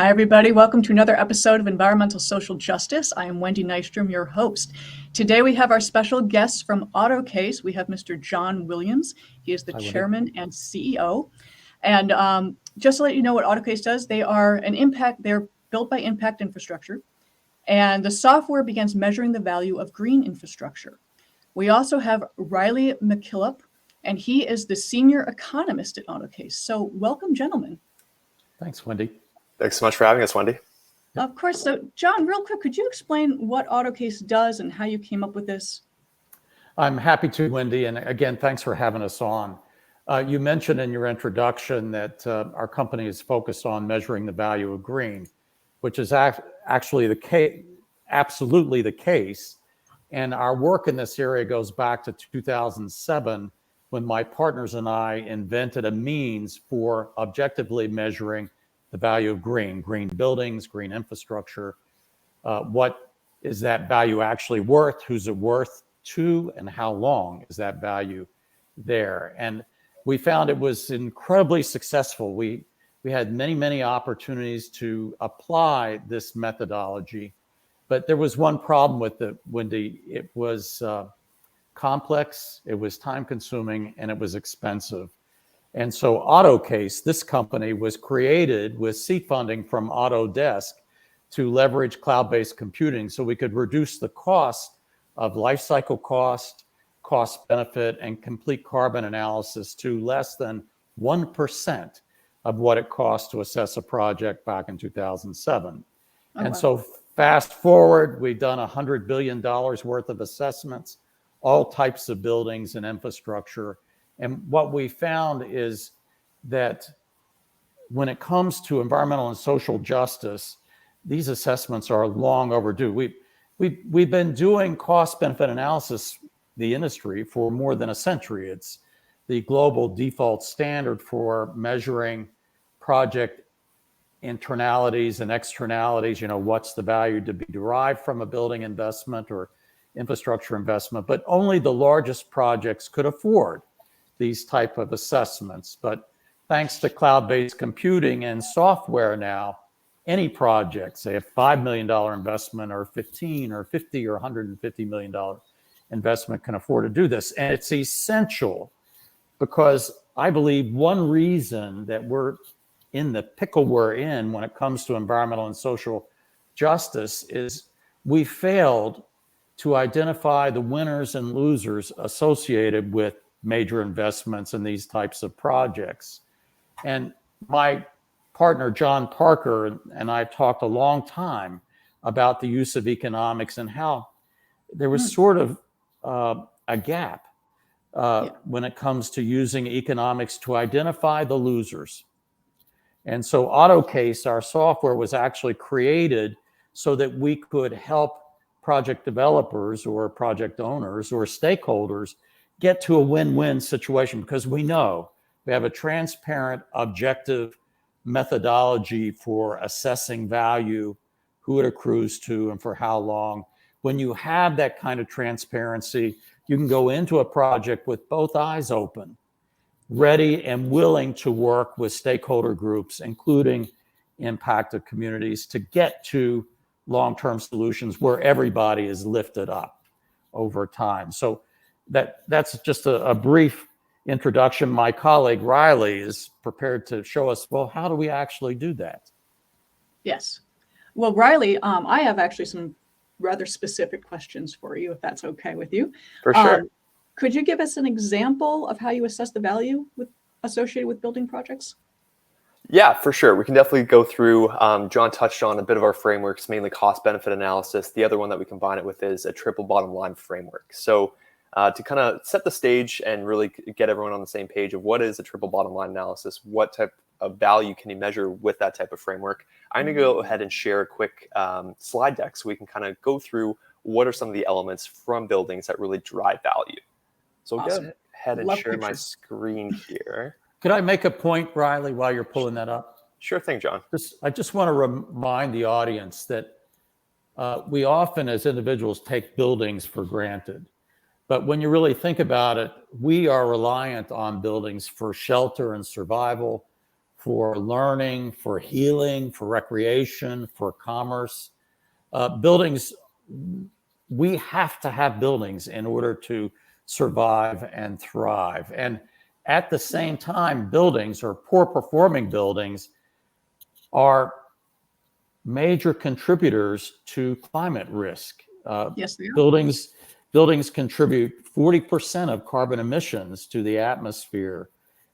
Hi, everybody. Welcome to another episode of Environmental Social Justice. I am Wendy Nystrom, your host. Today, we have our special guests from Autocase. We have Mr. John Williams. He is the chairman and CEO. And just to let you know what Autocase does, they're built by impact infrastructure. And the software begins measuring the value of green infrastructure. We also have Riley Mckillop, and he is the Senior Economist at Autocase. So welcome, gentlemen. Thanks, Wendy. Thanks so much for having us, Wendy. Of course. So, John, real quick, could you explain what Autocase does and how you came up with this? I'm happy to, Wendy. And again, thanks for having us on. You mentioned in your introduction that our company is focused on measuring the value of green, which is actually absolutely the case. And our work in this area goes back to 2007, when my partners and I invented a means for objectively measuring the value of green buildings, green infrastructure. What is that value actually worth? Who's it worth to? And how long is that value there? And we found it was incredibly successful. We had many opportunities to apply this methodology, but there was one problem with it, Wendy. It was complex, it was time consuming, and it was expensive. And so Autocase, this company, was created with seed funding from Autodesk to leverage cloud-based computing so we could reduce the cost of life cycle cost benefit, and complete carbon analysis to less than 1% of what it cost to assess a project back in 2007. So fast forward, we've done $100 billion worth of assessments, all types of buildings and infrastructure. And what we found is that when it comes to environmental and social justice, these assessments are long overdue. We've been doing cost-benefit analysis, the industry, for more than a century. It's the global default standard for measuring project internalities and externalities. You know, what's the value to be derived from a building investment or infrastructure investment? But only the largest projects could afford these type of assessments. But thanks to cloud-based computing and software now, any project, say a $5 million investment or 15 or 50 or $150 million investment, can afford to do this. And it's essential because I believe one reason that we're in the pickle we're in when it comes to environmental and social justice is we failed to identify the winners and losers associated with major investments in these types of projects. And my partner, John Parker, and I talked a long time about the use of economics and how there was sort of a gap when it comes to using economics to identify the losers. And so Autocase, our software, was actually created so that we could help project developers or project owners or stakeholders get to a win-win situation, because we know we have a transparent, objective methodology for assessing value, who it accrues to, and for how long. When you have that kind of transparency, you can go into a project with both eyes open, ready and willing to work with stakeholder groups, including impacted communities, to get to long-term solutions where everybody is lifted up over time. So that's just a brief introduction. My colleague Riley is prepared to show us, well, how do we actually do that? Yes. Well, Riley, I have actually some rather specific questions for you, if that's okay with you. For sure. Could you give us an example of how you assess the value associated with building projects? Yeah, for sure. We can definitely go through. John touched on a bit of our frameworks, mainly cost-benefit analysis. The other one that we combine it with is a triple bottom line framework. So to kind of set the stage and really get everyone on the same page of what is a triple bottom line analysis, what type of value can you measure with that type of framework, I'm going to go ahead and share a quick slide deck so we can kind of go through what are some of the elements from buildings that really drive value. So I'll go ahead and share my screen here. Could I make a point, Riley, while you're pulling that up? Sure thing, John. I just want to remind the audience that we often, as individuals, take buildings for granted. But when you really think about it, we are reliant on buildings for shelter and survival, for learning, for healing, for recreation, for commerce. Buildings, we have to have buildings in order to survive and thrive. And at the same time, buildings, or poor performing buildings, are major contributors to climate risk. Yes, they are. Buildings contribute 40% of carbon emissions to the atmosphere.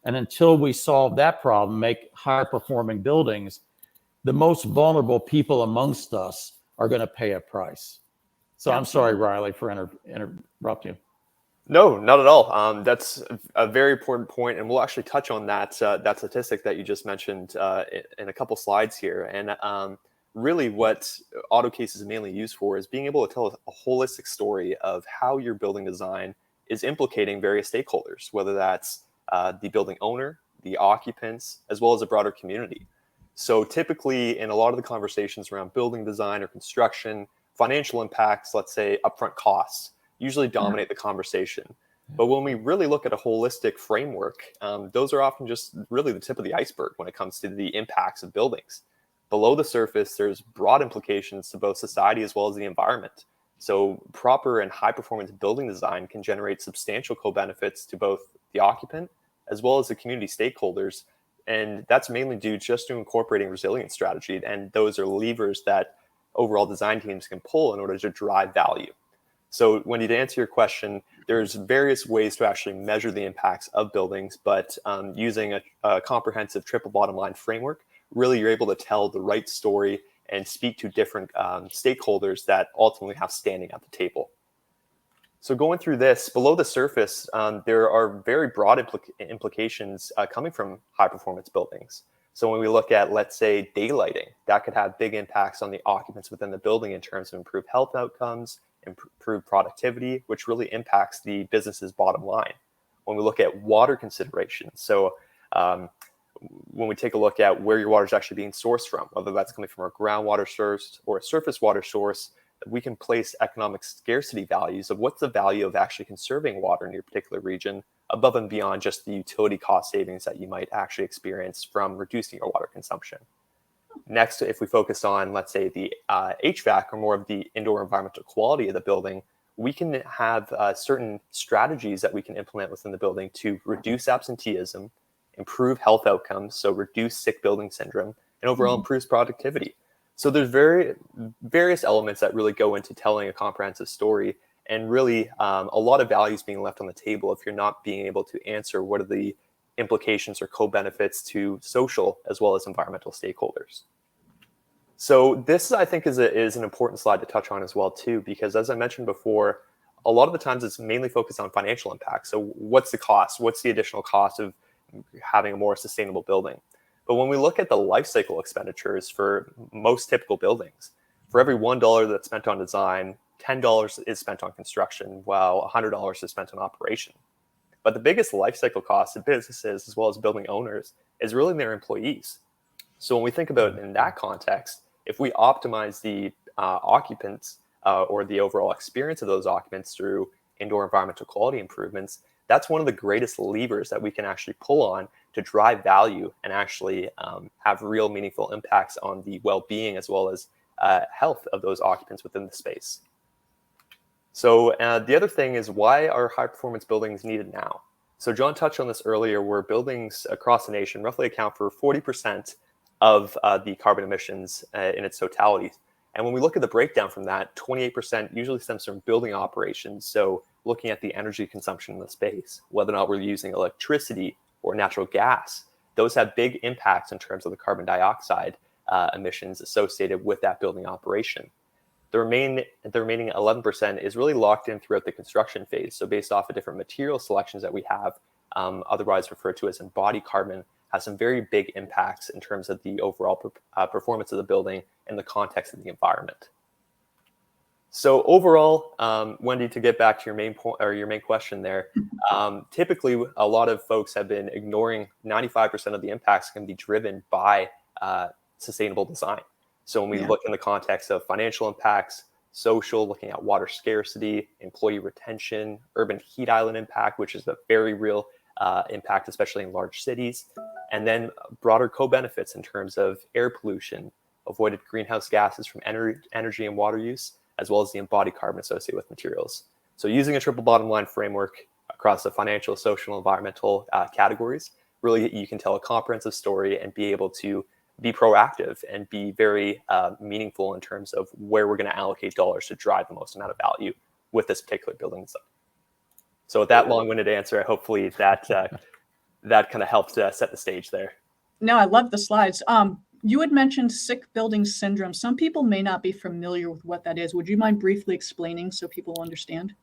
And until we solve that problem, make higher performing buildings, the most vulnerable people amongst us are going to pay a price. So I'm sorry, Riley, for interrupting you. No, not at all. That's a very important point, and we'll actually touch on that statistic that you just mentioned in a couple slides here. And really, what Autocase is mainly used for is being able to tell a holistic story of how your building design is implicating various stakeholders, whether that's the building owner, the occupants, as well as a broader community. So typically, in a lot of the conversations around building design or construction, financial impacts, let's say upfront costs, usually dominate the conversation. But when we really look at a holistic framework, those are often just really the tip of the iceberg when it comes to the impacts of buildings. Below the surface, there's broad implications to both society as well as the environment. So proper and high performance building design can generate substantial co-benefits to both the occupant as well as the community stakeholders. And that's mainly due just to incorporating resilience strategy. And those are levers that overall design teams can pull in order to drive value. So Wendy, to answer your question, there's various ways to actually measure the impacts of buildings, but using a comprehensive triple bottom line framework, really you're able to tell the right story and speak to different stakeholders that ultimately have standing at the table. So going through this, below the surface, there are very broad implications coming from high performance buildings. So when we look at, let's say, daylighting, that could have big impacts on the occupants within the building in terms of improved health outcomes, improved productivity, which really impacts the business's bottom line. When we look at water considerations, so when we take a look at where your water is actually being sourced from, whether that's coming from a groundwater source or a surface water source, we can place economic scarcity values of what's the value of actually conserving water in your particular region above and beyond just the utility cost savings that you might actually experience from reducing your water consumption. Next, if we focus on, let's say, the HVAC or more of the indoor environmental quality of the building, we can have certain strategies that we can implement within the building to reduce absenteeism, improve health outcomes, so reduce sick building syndrome, and overall improves productivity. So there's various elements that really go into telling a comprehensive story, and really a lot of value is being left on the table if you're not being able to answer what are the implications or co-benefits to social as well as environmental stakeholders. So this, I think, is an important slide to touch on as well, too, because as I mentioned before, a lot of the times it's mainly focused on financial impact. So what's the cost? What's the additional cost of having a more sustainable building? But when we look at the life cycle expenditures for most typical buildings, for every $1 that's spent on design, $10 is spent on construction, while $100 is spent on operation. But the biggest life cycle cost of businesses as well as building owners is really their employees. So when we think about it in that context, if we optimize the occupants or the overall experience of those occupants through indoor environmental quality improvements, that's one of the greatest levers that we can actually pull on to drive value and actually have real meaningful impacts on the well-being as well as health of those occupants within the space. So the other thing is, why are high-performance buildings needed now? So John touched on this earlier, where buildings across the nation roughly account for 40% of the carbon emissions in its totality. And when we look at the breakdown from that, 28% usually stems from building operations. So looking at the energy consumption in the space, whether or not we're using electricity or natural gas, those have big impacts in terms of the carbon dioxide emissions associated with that building operation. The remaining 11% is really locked in throughout the construction phase. So based off of different material selections that we have, otherwise referred to as embodied carbon, has some very big impacts in terms of the overall performance of the building in the context of the environment. So overall, Wendy, to get back to your main point or your main question there, typically a lot of folks have been ignoring 95% of the impacts can be driven by sustainable design. So when we look in the context of financial impacts, social, looking at water scarcity, employee retention, urban heat island impact, which is a very real impact, especially in large cities, and then broader co-benefits in terms of air pollution, avoided greenhouse gases from energy and water use, as well as the embodied carbon associated with materials. So using a triple bottom line framework across the financial, social, environmental categories, really you can tell a comprehensive story and be able to be proactive and be very meaningful in terms of where we're going to allocate dollars to drive the most amount of value with this particular building design. So with that long-winded answer, hopefully that kind of helped set the stage there. No, I love the slides. You had mentioned sick building syndrome. Some people may not be familiar with what that is. Would you mind briefly explaining so people will understand?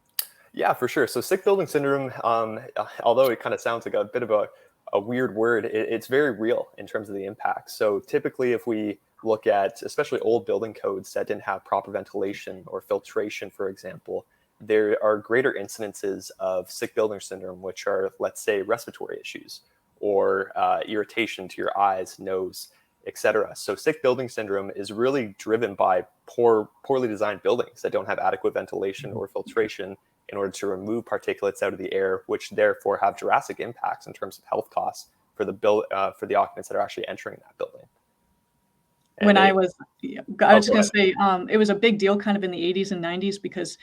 Yeah, for sure. So sick building syndrome, although it kind of sounds like a bit of a weird word, it's very real in terms of the impact. So typically if we look at especially old building codes that didn't have proper ventilation or filtration, for example, there are greater incidences of sick building syndrome, which are, let's say, respiratory issues or irritation to your eyes, nose, etc. So sick building syndrome is really driven by poorly designed buildings that don't have adequate ventilation or filtration in order to remove particulates out of the air, which therefore have drastic impacts in terms of health costs for the occupants that are actually entering that building. And I was going to say, it was a big deal kind of in the 80s and 90s because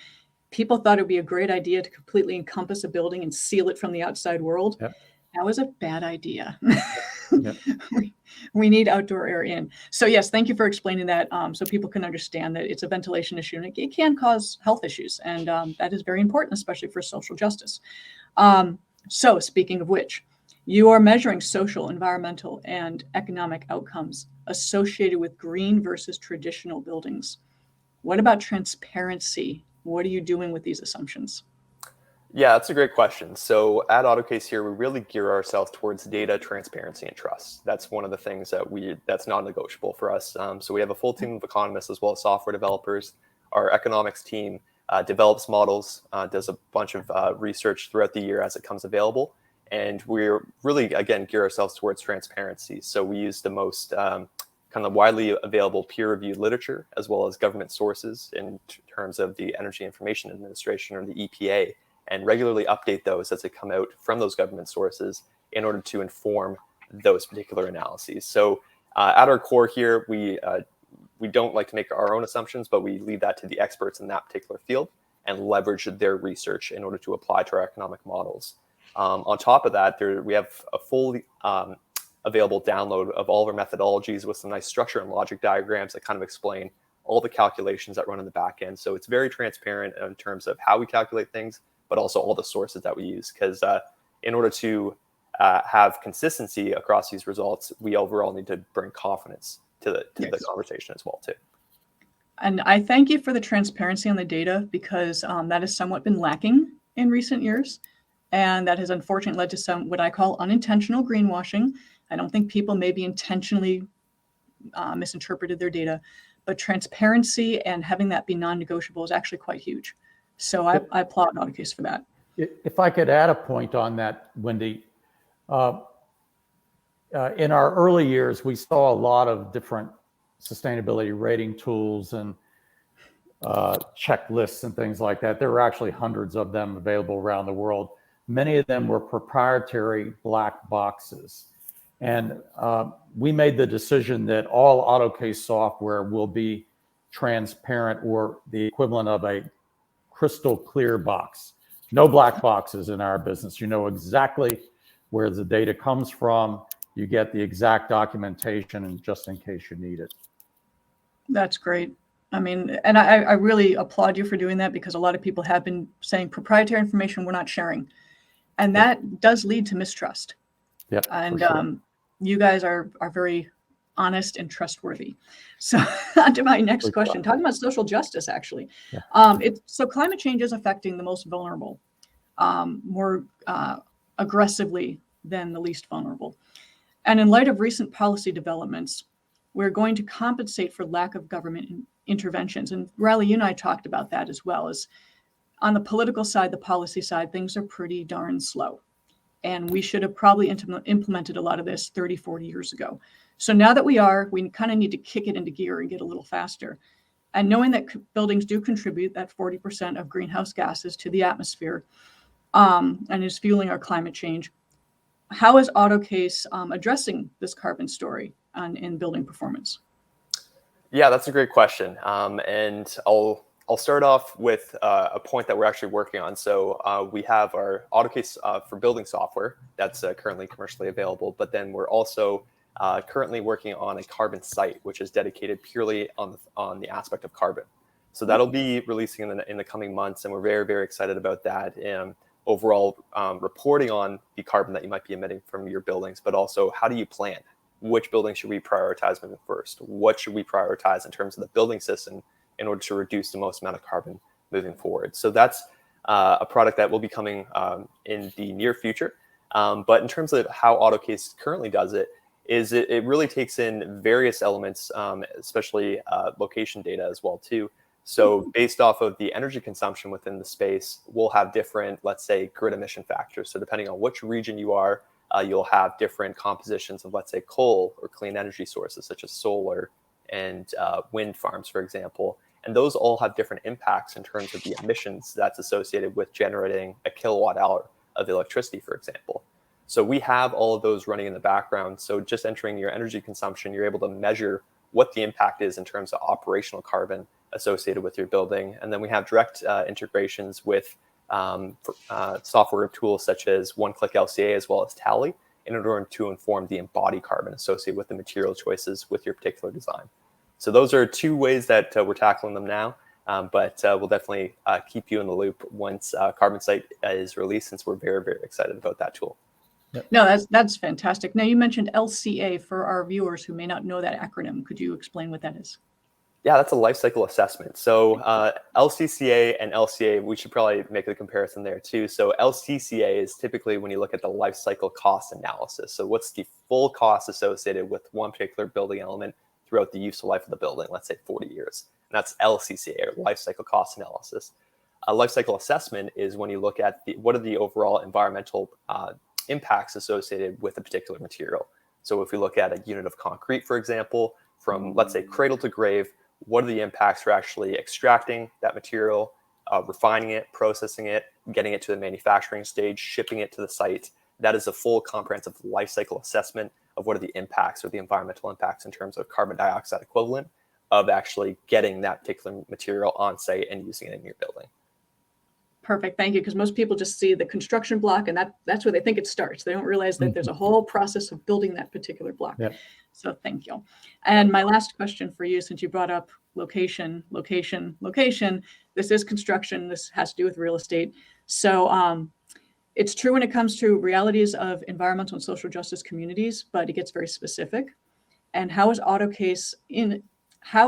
people thought it would be a great idea to completely encompass a building and seal it from the outside world. Yep. That was a bad idea. Yep. We need outdoor air in. So yes, thank you for explaining that so people can understand that it's a ventilation issue and it can cause health issues. And that is very important, especially for social justice. So speaking of which, you are measuring social, environmental, and economic outcomes associated with green versus traditional buildings. What about transparency? What are you doing with these assumptions? Yeah, that's a great question. So at Autocase here, we really gear ourselves towards data, transparency, and trust. That's one of the things that's non-negotiable for us. So we have a full team of economists as well as software developers. Our economics team develops models, does a bunch of research throughout the year as it comes available. And we're really, again, gear ourselves towards transparency. So we use the most kind of widely available peer-reviewed literature, as well as government sources in terms of the Energy Information Administration or the EPA, and regularly update those as they come out from those government sources in order to inform those particular analyses. So at our core here, we don't like to make our own assumptions, but we leave that to the experts in that particular field and leverage their research in order to apply to our economic models. On top of that, we have a fully available download of all of our methodologies with some nice structure and logic diagrams that kind of explain all the calculations that run in the back end. So it's very transparent in terms of how we calculate things, but also all the sources that we use. Because in order to have consistency across these results, we overall need to bring confidence to the conversation as well, too. And I thank you for the transparency on the data because that has somewhat been lacking in recent years. And that has unfortunately led to some what I call unintentional greenwashing. I don't think people maybe intentionally misinterpreted their data, but transparency and having that be non-negotiable is actually quite huge. So I applaud Autocase for that. If I could add a point on that, Wendy, in our early years, we saw a lot of different sustainability rating tools and checklists and things like that. There were actually hundreds of them available around the world. Many of them were proprietary black boxes. And we made the decision that all Autocase software will be transparent or the equivalent of a crystal clear box. No black boxes in our business. You know exactly where the data comes from. You get the exact documentation and just in case you need it. That's great. I mean, and I really applaud you for doing that because a lot of people have been saying proprietary information we're not sharing. And that does lead to mistrust. Yep, and sure. You guys are very honest and trustworthy. So on to my next question, talking about social justice, actually. Yeah. So climate change is affecting the most vulnerable more aggressively than the least vulnerable. And in light of recent policy developments, we're going to compensate for lack of government interventions. And Riley, you and I talked about that as well. As on the political side, the policy side, things are pretty darn slow. And we should have probably implemented a lot of this 30, 40 years ago. So now that we kind of need to kick it into gear and get a little faster. And knowing that buildings do contribute that 40% of greenhouse gases to the atmosphere and is fueling our climate change, how is Autocase addressing this carbon story in building performance? Yeah, that's a great question. And I'll start off with a point that we're actually working on. So we have our Autocase for building software that's currently commercially available, but then we're also currently working on a carbon site, which is dedicated purely on the aspect of carbon. So that'll be releasing in the coming months, and we're very, very excited about that. And overall, reporting on the carbon that you might be emitting from your buildings, but also how do you plan? Which building should we prioritize moving first? What should we prioritize in terms of the building system in order to reduce the most amount of carbon moving forward? So that's a product that will be coming in the near future. But in terms of how Autocase currently does it, is it really takes in various elements, especially location data as well too. So based off of the energy consumption within the space, we'll have different, let's say, grid emission factors. So depending on which region you are, you'll have different compositions of, let's say, coal or clean energy sources such as solar and wind farms, for example. And those all have different impacts in terms of the emissions that's associated with generating a kilowatt hour of electricity, for example. So we have all of those running in the background. So just entering your energy consumption, you're able to measure what the impact is in terms of operational carbon associated with your building. And then we have direct integrations with software tools such as one-click LCA as well as Tally in order to inform the embodied carbon associated with the material choices with your particular design. So those are two ways that we're tackling them now, but we'll definitely keep you in the loop once Carbon Site is released, since we're very, very excited about that tool. No, that's fantastic. Now, you mentioned LCA for our viewers who may not know that acronym. Could you explain what that is? Yeah, that's a life cycle assessment. So LCCA and LCA, we should probably make a comparison there too. So LCCA is typically when you look at the life cycle cost analysis. So what's the full cost associated with one particular building element throughout the useful life of the building, let's say 40 years. And that's LCCA, or life cycle cost analysis. A life cycle assessment is when you look at what are the overall environmental impacts associated with a particular material. So if we look at a unit of concrete, for example, from, let's say, cradle to grave, what are the impacts for actually extracting that material, refining it, processing it, getting it to the manufacturing stage, shipping it to the site? That is a full comprehensive life cycle assessment of what are the impacts or the environmental impacts in terms of carbon dioxide equivalent of actually getting that particular material on site and using it in your building. Perfect. Thank you. Because most people just see the construction block and that's where they think it starts. They don't realize that there's a whole process of building that particular block. Yep. So thank you. And my last question for you, since you brought up location, this is construction. This has to do with real estate. So it's true when it comes to realities of environmental and social justice communities, but it gets very specific. And how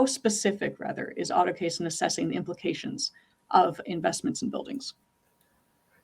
specific is Autocase in assessing the implications of investments in buildings?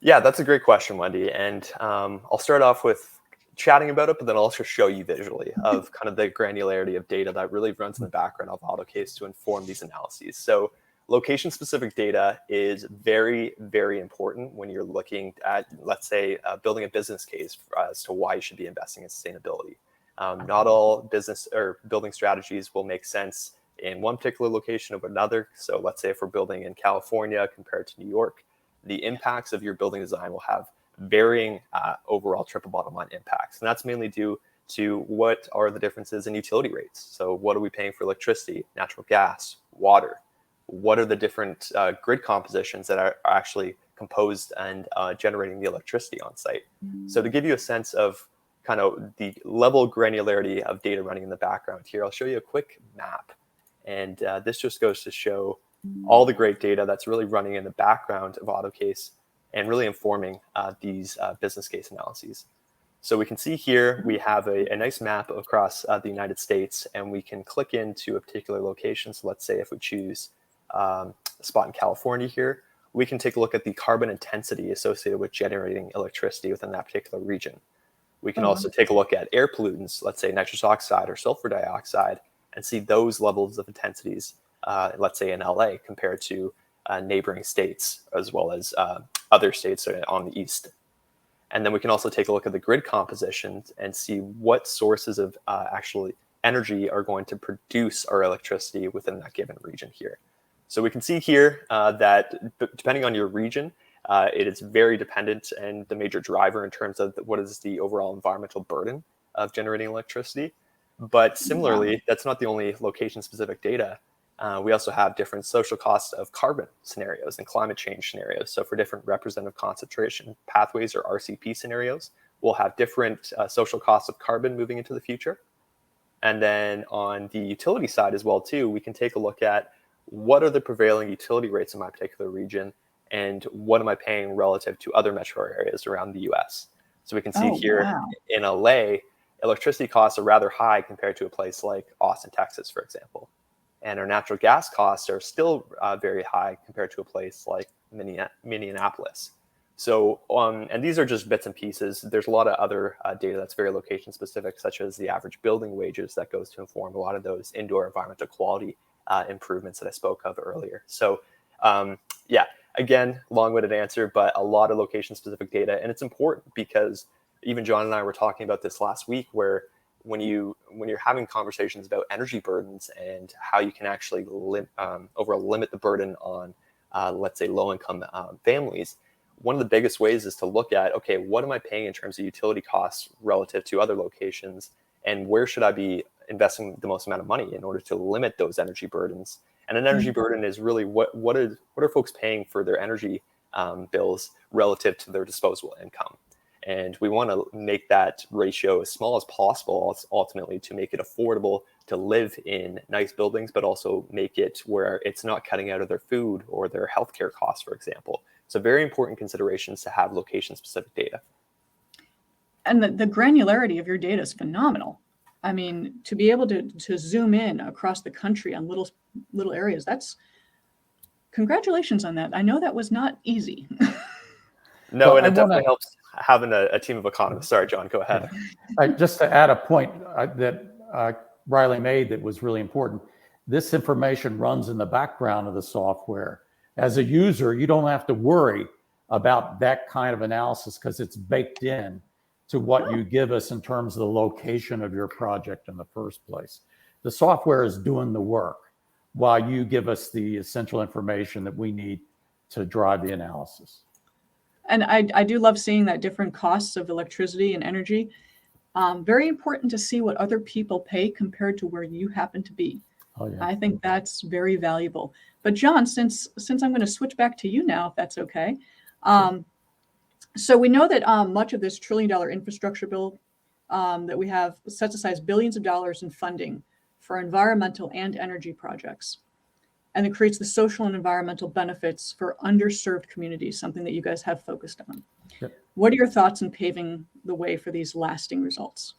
Yeah, that's a great question, Wendy. And I'll start off with chatting about it, but then I'll also show you visually of kind of the granularity of data that really runs in the background of Autocase to inform these analyses. So location-specific data is very, very important when you're looking at, let's say, building a business case as to why you should be investing in sustainability. Not all business or building strategies will make sense in one particular location over another. So let's say if we're building in California compared to New York, the impacts of your building design will have varying overall triple bottom line impacts. And that's mainly due to what are the differences in utility rates. So what are we paying for electricity, natural gas, water? What are the different grid compositions that are actually composed and generating the electricity on site? So to give you a sense of kind of the level of granularity of data running in the background here, I'll show you a quick map. And this just goes to show all the great data that's really running in the background of Autocase and really informing these business case analyses. So we can see here, we have a nice map across the United States, and we can click into a particular location. So let's say if we choose a spot in California here, we can take a look at the carbon intensity associated with generating electricity within that particular region. We can also take a look at air pollutants, let's say nitrous oxide or sulfur dioxide, and see those levels of intensities, let's say in LA, compared to neighboring states, as well as other states on the east. And then we can also take a look at the grid compositions and see what sources of actually energy are going to produce our electricity within that given region here. So we can see here that depending on your region, It is very dependent and the major driver in terms of what is the overall environmental burden of generating electricity. But similarly, that's not the only location-specific data. We also have different social costs of carbon scenarios and climate change scenarios. So for different representative concentration pathways or RCP scenarios, we'll have different social costs of carbon moving into the future. And then on the utility side as well, too, we can take a look at what are the prevailing utility rates in my particular region and what am I paying relative to other metro areas around the US. So we can see in LA, electricity costs are rather high compared to a place like Austin, Texas, for example. And our natural gas costs are still very high compared to a place like Minneapolis. So, and these are just bits and pieces. There's a lot of other data that's very location specific, such as the average building wages that goes to inform a lot of those indoor environmental quality improvements that I spoke of earlier. So, yeah, again, long-winded answer, but a lot of location specific data. And it's important because even John and I were talking about this last week, where when you're having conversations about energy burdens and how you can actually overall limit the burden on, let's say, low-income families, one of the biggest ways is to look at, okay, what am I paying in terms of utility costs relative to other locations, and where should I be investing the most amount of money in order to limit those energy burdens? And an energy burden is really what are folks paying for their energy bills relative to their disposable income. And we want to make that ratio as small as possible, ultimately, to make it affordable to live in nice buildings, but also make it where it's not cutting out of their food or their healthcare costs, for example. So very important considerations to have location-specific data. And the granularity of your data is phenomenal. I mean, to be able to zoom in across the country on little areas, congratulations on that. I know that was not easy. No, and it definitely helps having a team of economists. Sorry, John, go ahead. Just to add a point that Riley made that was really important, this information runs in the background of the software. As a user, you don't have to worry about that kind of analysis because it's baked in to what you give us in terms of the location of your project in the first place. The software is doing the work while you give us the essential information that we need to drive the analysis. And I do love seeing that different costs of electricity and energy. Very important to see what other people pay compared to where you happen to be. Oh, yeah. I think that's very valuable. But John, since I'm going to switch back to you now, if that's okay. So we know that much of this $1 trillion infrastructure bill that we have sets aside billions of dollars in funding for environmental and energy projects. And it creates the social and environmental benefits for underserved communities, something that you guys have focused on. Yep. What are your thoughts on paving the way for these lasting results?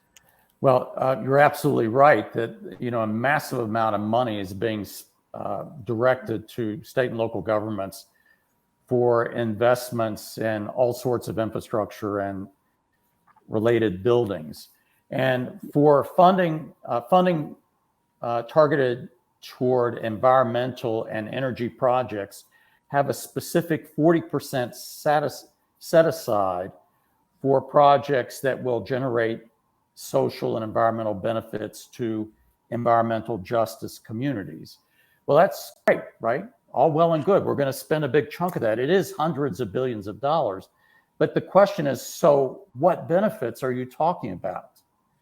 Well, you're absolutely right that a massive amount of money is being directed to state and local governments for investments in all sorts of infrastructure and related buildings, and for funding targeted toward environmental and energy projects have a specific 40% set aside for projects that will generate social and environmental benefits to environmental justice communities. Well, that's great, right? All well and good. We're going to spend a big chunk of that. It is hundreds of billions of dollars. But the question is, so what benefits are you talking about?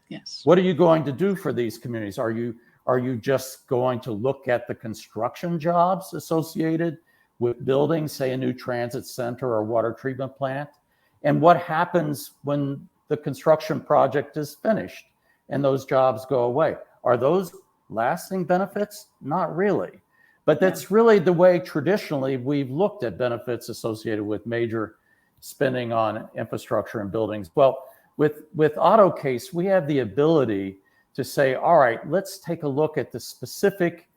Yes. What are you going to do for these communities? Are you just going to look at the construction jobs associated with building, say, a new transit center or water treatment plant? And what happens when the construction project is finished and those jobs go away? Are those lasting benefits? Not really. But that's really the way traditionally we've looked at benefits associated with major spending on infrastructure and buildings. Well, with Autocase, we have the ability to say, all right, let's take a look at the specific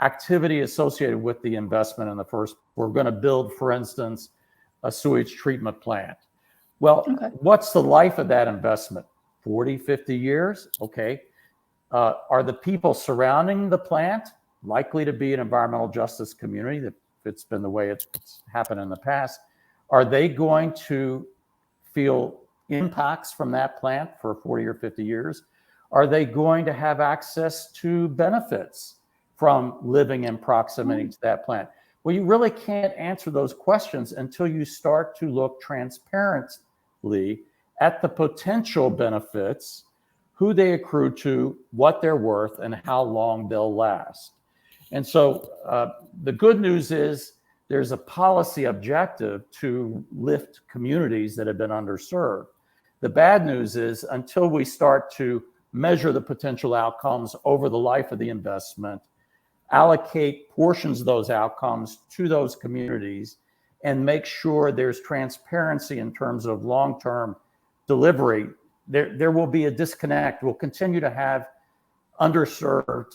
activity associated with the investment in the first. We're going to build, for instance, a sewage treatment plant. Well, what's the life of that investment? 40, 50 years? Okay. Are the people surrounding the plant likely to be an environmental justice community, that it's been the way it's happened in the past? Are they going to feel impacts from that plant for 40 or 50 years? Are they going to have access to benefits from living in proximity to that plant? Well, you really can't answer those questions until you start to look transparently at the potential benefits, who they accrue to, what they're worth, and how long they'll last. And so the good news is there's a policy objective to lift communities that have been underserved. The bad news is until we start to measure the potential outcomes over the life of the investment, allocate portions of those outcomes to those communities, and make sure there's transparency in terms of long-term delivery, there will be a disconnect. We'll continue to have underserved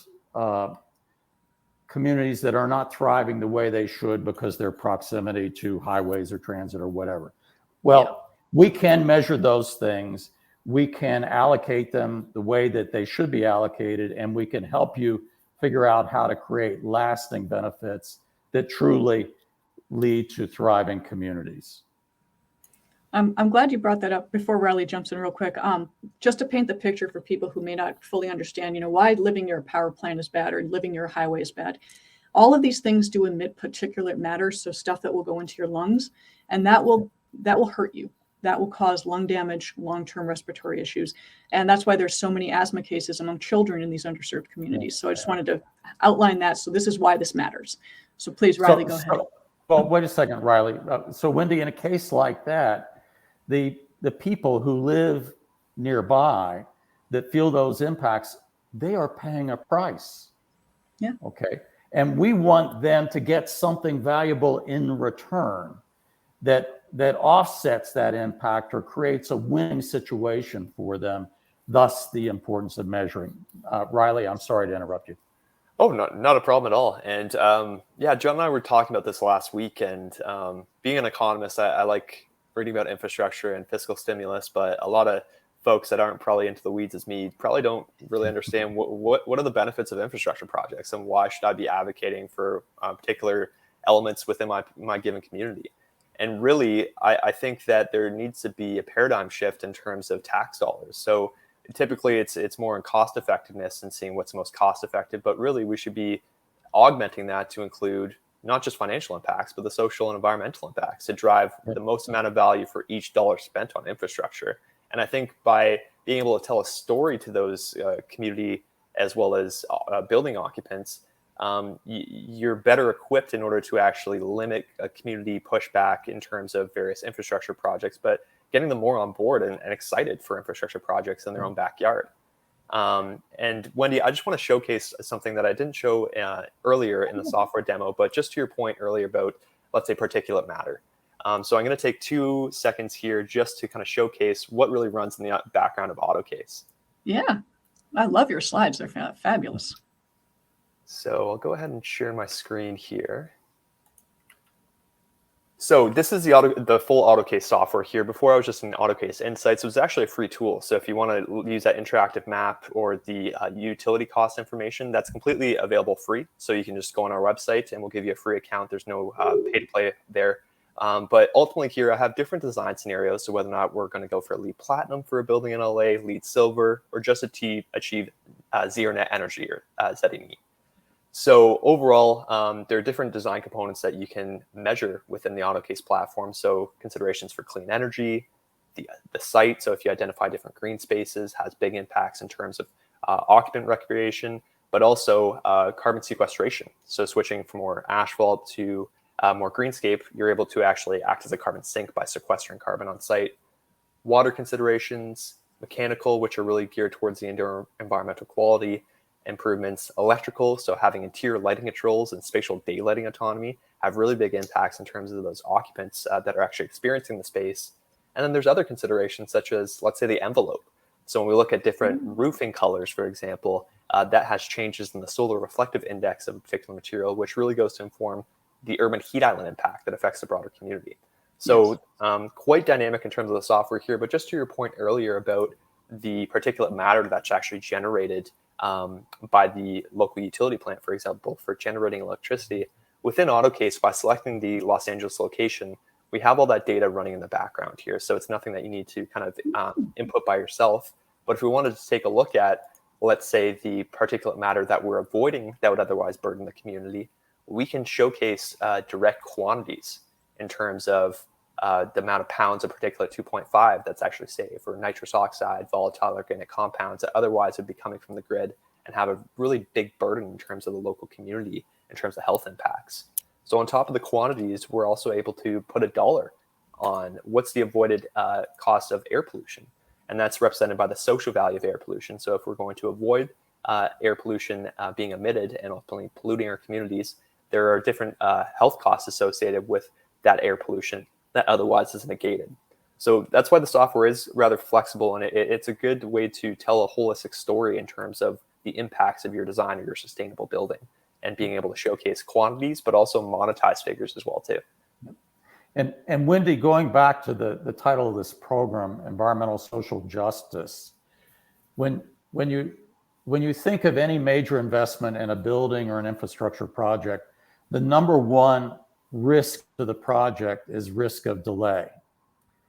communities that are not thriving the way they should because their proximity to highways or transit or whatever. Well, we can measure those things. We can allocate them the way that they should be allocated, and we can help you figure out how to create lasting benefits that truly lead to thriving communities. I'm glad you brought that up before Riley jumps in real quick. Just to paint the picture for people who may not fully understand, why living near a power plant is bad or living near a highway is bad. All of these things do emit particulate matter, so stuff that will go into your lungs, and that will hurt you. That will cause lung damage, long-term respiratory issues. And that's why there's so many asthma cases among children in these underserved communities. So I just wanted to outline that. So this is why this matters. So please, Riley, go ahead. Well, wait a second, Riley. So Wendy, in a case like that, the people who live nearby that feel those impacts, they are paying a price. Yeah. Okay. And we want them to get something valuable in return that offsets that impact or creates a winning situation for them, thus the importance of measuring. Riley, I'm sorry to interrupt you. Oh, not a problem at all. And John and I were talking about this last week, and being an economist, I like reading about infrastructure and fiscal stimulus, but a lot of folks that aren't probably into the weeds as me probably don't really understand what are the benefits of infrastructure projects and why should I be advocating for particular elements within my given community. And really, I think that there needs to be a paradigm shift in terms of tax dollars. So typically it's more in cost effectiveness and seeing what's most cost effective, but really we should be augmenting that to include not just financial impacts, but the social and environmental impacts to drive the most amount of value for each dollar spent on infrastructure. And I think by being able to tell a story to those community as well as building occupants, you're better equipped in order to actually limit a community pushback in terms of various infrastructure projects, but getting them more on board and excited for infrastructure projects in their own backyard. And Wendy, I just want to showcase something that I didn't show earlier in the software demo, but just to your point earlier about, let's say, particulate matter. So I'm going to take 2 seconds here just to kind of showcase what really runs in the background of Autocase. Yeah, I love your slides. They're fabulous. So I'll go ahead and share my screen here. So this is the full Autocase software here. Before I was just in Autocase Insights. It was actually a free tool. So if you want to use that interactive map or the utility cost information, that's completely available free. So you can just go on our website and we'll give you a free account. There's no pay to play there. But ultimately here, I have different design scenarios. So whether or not we're going to go for LEED Platinum for a building in LA, LEED Silver, or just achieve zero net energy or ZNE. So overall, there are different design components that you can measure within the Autocase platform. So considerations for clean energy, the site. So if you identify different green spaces, has big impacts in terms of occupant recreation, but also carbon sequestration. So switching from more asphalt to more greenscape, you're able to actually act as a carbon sink by sequestering carbon on site. Water considerations, mechanical, which are really geared towards the environmental quality improvements, electrical, so having interior lighting controls and spatial daylighting autonomy have really big impacts in terms of those occupants that are actually experiencing the space. And then there's other considerations such as, let's say, the envelope. So when we look at different roofing colors, for example, that has changes in the solar reflective index of a particular material, which really goes to inform the urban heat island impact that affects the broader community. So quite dynamic in terms of the software here, but just to your point earlier about the particulate matter that's actually generated by the local utility plant, for example, for generating electricity, within Autocase, by selecting the Los Angeles location, we have all that data running in the background here. So it's nothing that you need to kind of input by yourself. But if we wanted to take a look at, let's say, the particulate matter that we're avoiding that would otherwise burden the community, we can showcase direct quantities in terms of the amount of pounds of particulate 2.5 that's actually safe, or nitrous oxide, volatile organic compounds that otherwise would be coming from the grid and have a really big burden in terms of the local community, in terms of health impacts. So on top of the quantities, we're also able to put a dollar on what's the avoided cost of air pollution. And that's represented by the social value of air pollution. So if we're going to avoid air pollution being emitted and ultimately polluting our communities, there are different health costs associated with that air pollution that otherwise is negated. So that's why the software is rather flexible, and it's a good way to tell a holistic story in terms of the impacts of your design or your sustainable building, and being able to showcase quantities, but also monetize figures as well too. And Wendy, going back to the title of this program, Environmental Social Justice, when you think of any major investment in a building or an infrastructure project, the number one risk to the project is risk of delay.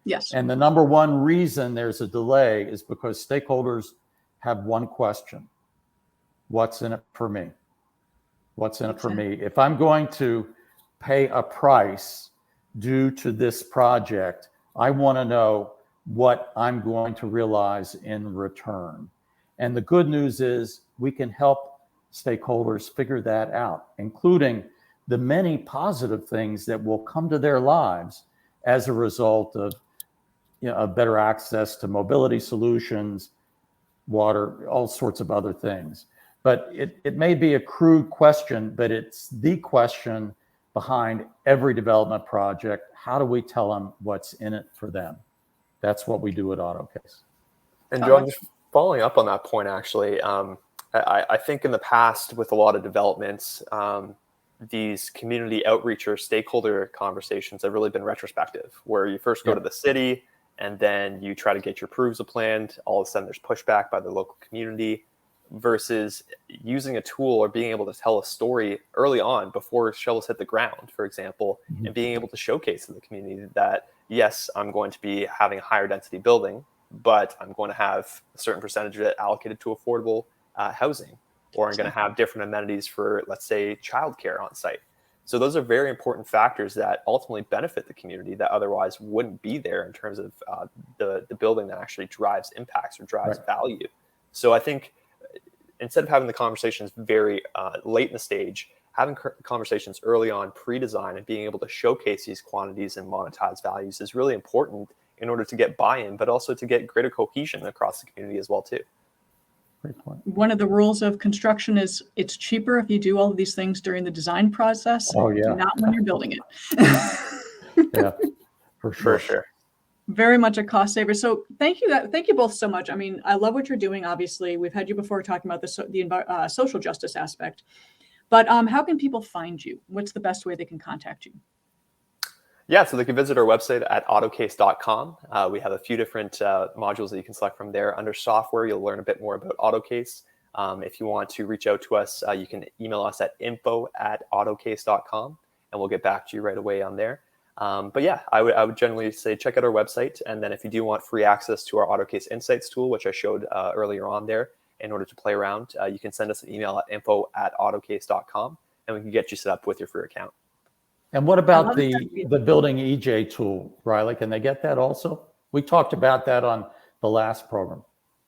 Yes. And the number one reason there's a delay is because stakeholders have one question: what's in it for me? What's in it for me? If I'm going to pay a price due to this project, I want to know what I'm going to realize in return. And the good news is we can help stakeholders figure that out, including the many positive things that will come to their lives as a result of, better access to mobility solutions, water, all sorts of other things. But it may be a crude question, but it's the question behind every development project. How do we tell them what's in it for them? That's what we do at Autocase. And John, just following up on that point, actually, I think in the past with a lot of developments, these community outreach or stakeholder conversations have really been retrospective, where you first go to the city and then you try to get your proposal planned. All of a sudden there's pushback by the local community, versus using a tool or being able to tell a story early on before shovels hit the ground, for example, and being able to showcase to the community that, yes, I'm going to be having a higher density building, but I'm going to have a certain percentage of it allocated to affordable housing, or I'm going to have different amenities for, let's say, childcare on site. So those are very important factors that ultimately benefit the community that otherwise wouldn't be there in terms of the building that actually drives impacts or drives value. So I think instead of having the conversations very late in the stage, having conversations early on, pre-design, and being able to showcase these quantities and monetize values is really important in order to get buy-in, but also to get greater cohesion across the community as well too. Great point. One of the rules of construction is it's cheaper if you do all of these things during the design process. Oh, yeah. Not when you're building it. Yeah, for sure. For sure. Very much a cost saver. So thank you both so much. I mean, I love what you're doing. Obviously, we've had you before talking about the social justice aspect. But how can people find you? What's the best way they can contact you? Yeah, so they can visit our website at autocase.com. We have a few different modules that you can select from there. Under software, you'll learn a bit more about Autocase. If you want to reach out to us, you can email us at info@autocase.com, and we'll get back to you right away on there. But yeah, I would generally say check out our website. And then if you do want free access to our Autocase Insights tool, which I showed earlier on there, in order to play around, you can send us an email at info@autocase.com, and we can get you set up with your free account. And what about the building EJ tool, Riley? Can they get that also? We talked about that on the last program.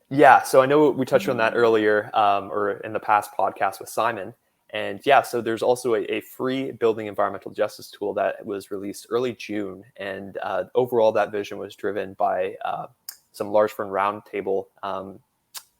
Yeah, so I know we touched on that earlier, or in the past podcast with Simon. And yeah, so there's also a free building environmental justice tool that was released early June. And overall, that vision was driven by some large firm roundtable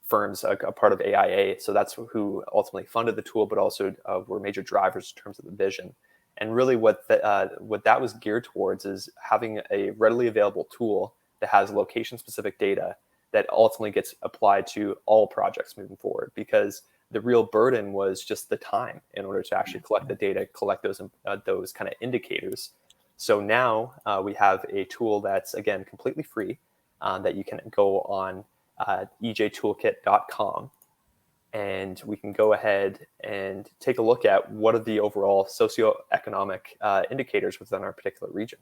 firms, a part of AIA. So that's who ultimately funded the tool, but also were major drivers in terms of the vision. And really what that was geared towards is having a readily available tool that has location-specific data that ultimately gets applied to all projects moving forward, because the real burden was just the time in order to actually collect the data, collect those kind of indicators. So now we have a tool that's, again, completely free that you can go on ejtoolkit.com, and we can go ahead and take a look at what are the overall socioeconomic indicators within our particular region.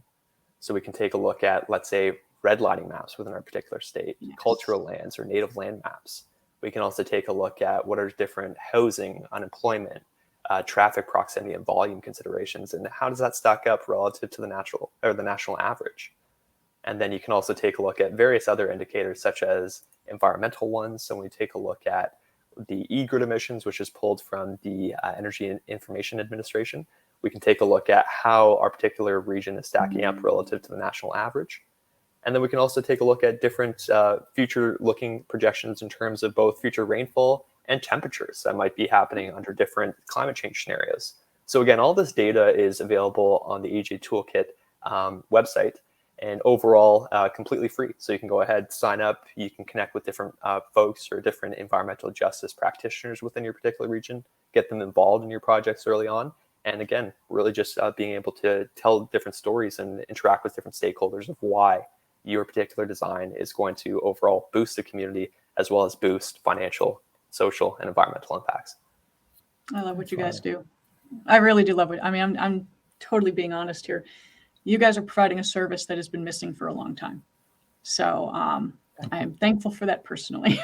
So we can take a look at, let's say, redlining maps within our particular state, cultural lands or native land maps. We can also take a look at what are different housing, unemployment, traffic proximity and volume considerations, and how does that stack up relative to the national average? And then you can also take a look at various other indicators, such as environmental ones. So when we take a look at the e-grid emissions, which is pulled from the Energy and Information Administration, we can take a look at how our particular region is stacking up relative to the national average. And then we can also take a look at different future-looking projections in terms of both future rainfall and temperatures that might be happening under different climate change scenarios. So again, all this data is available on the EJ Toolkit website, and overall completely free. So you can go ahead, sign up, you can connect with different folks or different environmental justice practitioners within your particular region, get them involved in your projects early on. And again, really just being able to tell different stories and interact with different stakeholders of why your particular design is going to overall boost the community, as well as boost financial, social, and environmental impacts. I love what you guys do. I really do love it. I mean, I'm totally being honest here. You guys are providing a service that has been missing for a long time. So I am thankful for that personally.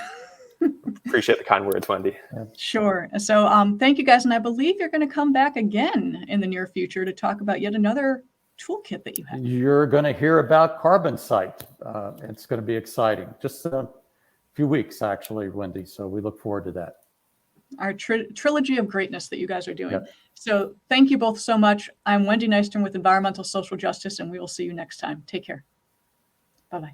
Appreciate the kind words, Wendy. Sure. So thank you guys. And I believe you're going to come back again in the near future to talk about yet another toolkit that you have. You're going to hear about Carbon Site. It's going to be exciting. Just a few weeks, actually, Wendy. So we look forward to that. Our trilogy of greatness that you guys are doing. Yep. So thank you both so much. I'm Wendy Nystrom with Environmental Social Justice, and we will see you next time. Take care. Bye-bye.